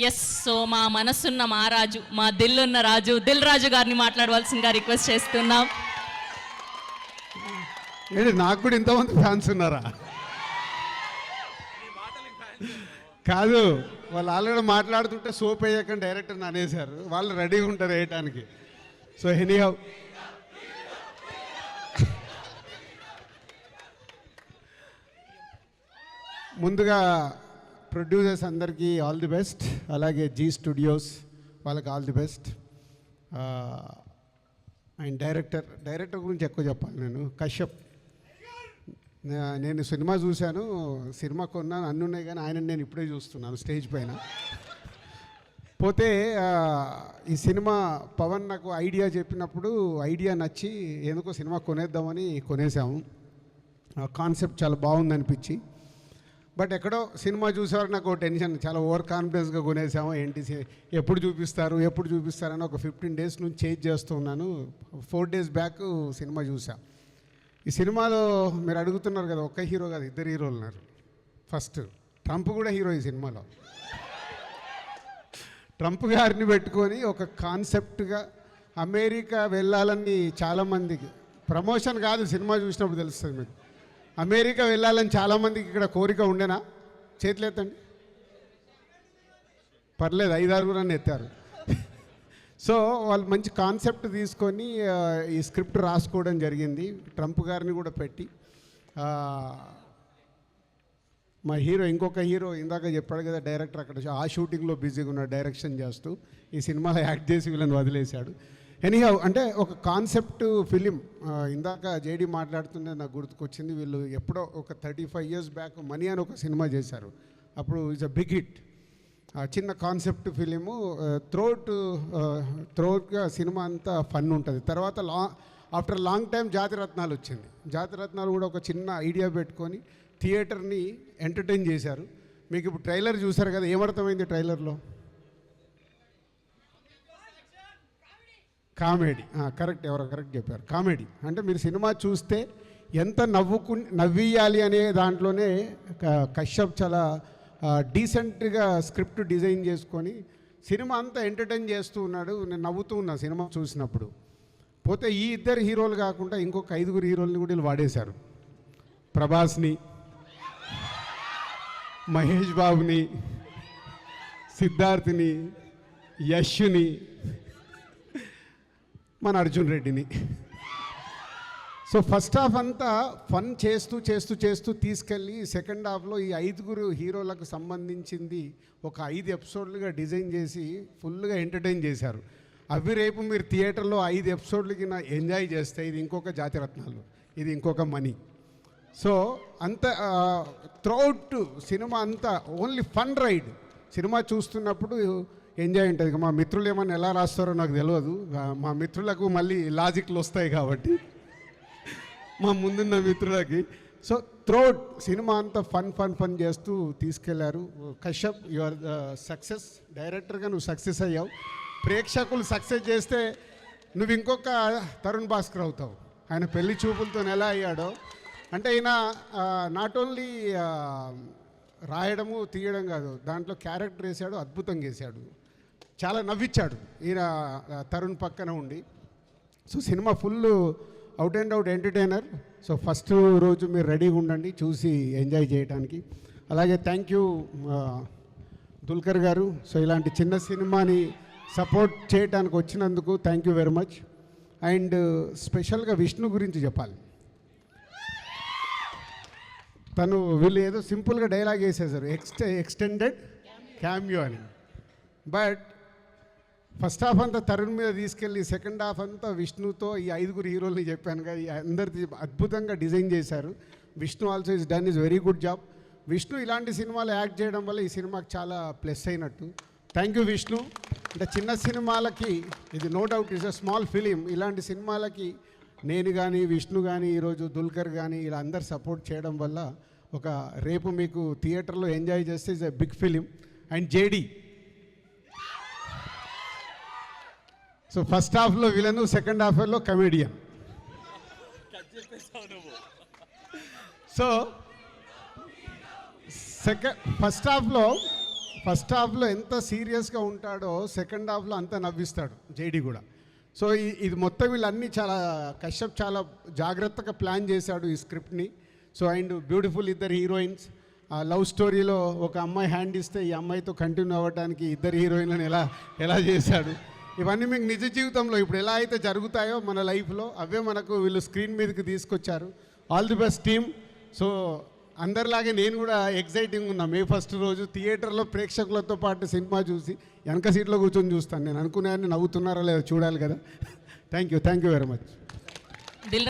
Yes, so మా మనసున్న మహారాజు, మా దిల్లున్న రాజు దిల్ రాజు గారిని మాట్లాడవలసిందిగా రిక్వెస్ట్ చేస్తున్నాం. ఏంటి నాకు కూడా ఇంతమంది ఫ్యాన్స్ ఉన్నారా? కాదు, వాళ్ళు ఆల్రెడీ మాట్లాడుతుంటే సోప్ వేయకండి డైరెక్టర్ అనేసారు. వాళ్ళు రెడీగా ఉంటారు వేయటానికి. సో ఎనీహౌ, ముందుగా ప్రొడ్యూసర్స్ అందరికీ ఆల్ ది బెస్ట్, అలాగే జీ స్టూడియోస్ వాళ్ళకి all the best. And director గురించి ఎక్కువ చెప్పాలి. నేను కశ్యప్, నేను సినిమా చూశాను, సినిమా కొన్నాను, అన్నీ ఉన్నాయి, కానీ ఆయన నేను ఇప్పుడే చూస్తున్నాను స్టేజ్ పైన. పోతే ఈ సినిమా పవన్ నాకు ఐడియా చెప్పినప్పుడు ఐడియా నచ్చి ఎందుకో సినిమా కొనేద్దామని కొనేసాము. కాన్సెప్ట్ చాలా బాగుంది అనిపించి. బట్ ఎక్కడో సినిమా చూసేవారు నాకు టెన్షన్, చాలా ఓవర్ కాన్ఫిడెన్స్గా కొనేసాము. ఏంటి ఎప్పుడు చూపిస్తారని ఒక 15 days నుంచి చేంజ్ చేస్తూ ఉన్నాను. 4 days బ్యాక్ సినిమా చూసా. ఈ సినిమాలో మీరు అడుగుతున్నారు కదా, ఒక్క హీరో కాదు, 2 హీరోలు ఉన్నారు. ఫస్ట్ ట్రంప్ కూడా హీరో ఈ సినిమాలో. ట్రంప్ గారిని పెట్టుకొని ఒక కాన్సెప్ట్గా అమెరికా వెళ్ళాలని చాలామందికి, ప్రమోషన్ కాదు, సినిమా చూసినప్పుడు తెలుస్తుంది మీకు. అమెరికా వెళ్ళాలని చాలామందికి ఇక్కడ కోరిక ఉండేనా? చేతులు ఎత్తండి. పర్లేదు, 5-6 ఎత్తారు. సో వాళ్ళు మంచి కాన్సెప్ట్ తీసుకొని ఈ స్క్రిప్ట్ రాసుకోవడం జరిగింది. ట్రంప్ గారిని కూడా పెట్టి, మా హీరో, ఇంకొక హీరో ఇందాక చెప్పాడు కదా డైరెక్టర్, అక్కడ ఆ షూటింగ్లో బిజీగా ఉన్నాడు డైరెక్షన్ చేస్తూ. ఈ సినిమాలో యాక్ట్ చేసి వీళ్ళని వదిలేశాడు. ఎనీహౌ, అంటే ఒక కాన్సెప్ట్ ఫిలిం. ఇందాక జేడీ మాట్లాడుతుంటే నాకు గుర్తుకొచ్చింది, వీళ్ళు ఎప్పుడో ఒక 35 years బ్యాక్ మనీ అని ఒక సినిమా చేశారు. అప్పుడు ఇట్స్ అ బిగ్ హిట్. చిన్న కాన్సెప్ట్ ఫిలిము. త్రోట్గా సినిమా అంతా ఫన్ ఉంటుంది. తర్వాత ఆఫ్టర్ లాంగ్ టైం జాతిరత్నాలు వచ్చింది. జాతిరత్నాలు కూడా ఒక చిన్న ఐడియా పెట్టుకొని థియేటర్ని ఎంటర్టైన్ చేశారు. మీకు ఇప్పుడు ట్రైలర్ చూశారు కదా, ఏమర్థమైంది ట్రైలర్లో? కామెడీ. కరెక్ట్, ఎవరో కరెక్ట్ చెప్పారు, కామెడీ. అంటే మీరు సినిమా చూస్తే ఎంత నవ్వియాలి అనే దాంట్లోనే కశ్యప్ చాలా డీసెంట్గా స్క్రిప్ట్ డిజైన్ చేసుకొని సినిమా అంతా ఎంటర్టైన్ చేస్తూ ఉన్నాడు. నేను నవ్వుతూ ఉన్నా సినిమా చూసినప్పుడు. పోతే ఈ 2 హీరోలు కాకుండా ఇంకొక 5 హీరోలని కూడా వీళ్ళు వాడేశారు. ప్రభాస్ని, మహేష్ బాబుని, సిద్ధార్థ్ని, యష్ని, మన అర్జున్ రెడ్డిని. సో ఫస్ట్ హాఫ్ అంతా ఫన్ చేస్తూ తీసుకెళ్ళి సెకండ్ హాఫ్లో ఈ 5 హీరోలకు సంబంధించింది ఒక 5 ఎపిసోడ్లుగా డిజైన్ చేసి ఫుల్గా ఎంటర్టైన్ చేశారు. అవి రేపు మీరు థియేటర్లో 5 ఎపిసోడ్లకి ఎంజాయ్ చేస్తే ఇది ఇంకొక జాతిరత్నాలు, ఇది ఇంకొక మనీ. సో అంత త్రూఅవుట్ సినిమా అంతా ఓన్లీ ఫన్ రైడ్. సినిమా చూస్తున్నప్పుడు ఎంజాయ్ ఉంటుంది. మా మిత్రులు ఏమన్నా ఎలా రాస్తారో నాకు తెలియదు, మా మిత్రులకు మళ్ళీ లాజిక్లు వస్తాయి కాబట్టి, మా ముందున్న మిత్రులకి. సో త్రోట్ సినిమా అంతా ఫన్ చేస్తూ తీసుకెళ్లారు. Kashyap, you are the success. డైరెక్టర్గా నువ్వు సక్సెస్ అయ్యావు. ప్రేక్షకులు సక్సెస్ చేస్తే నువ్వు ఇంకొక తరుణ్ భాస్కర్ అవుతావు. ఆయన పెళ్లి చూపులతో ఎలా అయ్యాడో, అంటే ఈయన నాట్ ఓన్లీ రాయడము తీయడం కాదు, దాంట్లో క్యారెక్టర్ వేసాడు, అద్భుతంగా వేసాడు, చాలా నవ్వించాడు ఈయన తరుణ్ పక్కన ఉండి. So cinema full out and out entertainer. So first రోజు మీరు రెడీగా ఉండండి చూసి ఎంజాయ్ చేయడానికి. అలాగే థ్యాంక్ యూ దుల్కర్ గారు. సో ఇలాంటి చిన్న సినిమాని సపోర్ట్ చేయడానికి వచ్చినందుకు thank you very much. And స్పెషల్గా విష్ణు గురించి చెప్పాలి. వీళ్ళు ఏదో సింపుల్గా డైలాగ్ వేసేసారు, ఎక్స్టెండెడ్ క్యామియో అని. బట్ ఫస్ట్ హాఫ్ అంతా తరుణ్ మీద తీసుకెళ్ళి సెకండ్ హాఫ్ అంతా విష్ణుతో ఈ 5 హీరోల్ని చెప్పాను కదా, అందరిది అద్భుతంగా డిజైన్ చేశారు. Vishnu also is done is very good job. Vishnu ఇలాంటి సినిమాలు యాక్ట్ చేయడం వల్ల ఈ సినిమాకి చాలా ప్లస్ అయినట్టు. Thank you Vishnu. అంటే చిన్న సినిమాలకి ఇది no doubt is a small film. ఇలాంటి సినిమాలకి నేను కానీ విష్ణు కానీ ఈరోజు దుల్కర్ కానీ ఇలా అందరు సపోర్ట్ చేయడం వల్ల ఒక రేపు మీకు థియేటర్లో ఎంజాయ్ చేస్తే is a big film. And JD, so first హాఫ్లో విలను, సెకండ్ హాఫ్లో కమెడియన్. సో ఫస్ట్ హాఫ్లో ఫస్ట్ హాఫ్లో ఎంత సీరియస్గా ఉంటాడో సెకండ్ హాఫ్లో అంత నవ్విస్తాడు జేడి కూడా. సో ఇది మొత్తం వీళ్ళన్నీ చాలా కశ్యప్ చాలా జాగ్రత్తగా ప్లాన్ చేశాడు ఈ స్క్రిప్ట్ని. సో అండ్ బ్యూటిఫుల్ ఇద్దరు హీరోయిన్స్. లవ్ స్టోరీలో ఒక అమ్మాయి హ్యాండ్ ఇస్తే ఈ అమ్మాయితో కంటిన్యూ అవ్వడానికి ఇద్దరు హీరోయిన్లను ఎలా చేశాడు. ఇవన్నీ మీకు నిజ జీవితంలో ఇప్పుడు ఎలా అయితే జరుగుతాయో మన లైఫ్లో అవే మనకు వీళ్ళు స్క్రీన్ మీదకి తీసుకొచ్చారు. All the best team. So అందరిలాగే నేను కూడా ఎగ్జైటింగ్ ఉన్నా. మే 1 రోజు థియేటర్లో ప్రేక్షకులతో పాటు సినిమా చూసి వెనక సీట్లో కూర్చొని చూస్తాను. నేను అనుకునే నవ్వుతున్నారో లేదో చూడాలి కదా. Thank you very much. Dil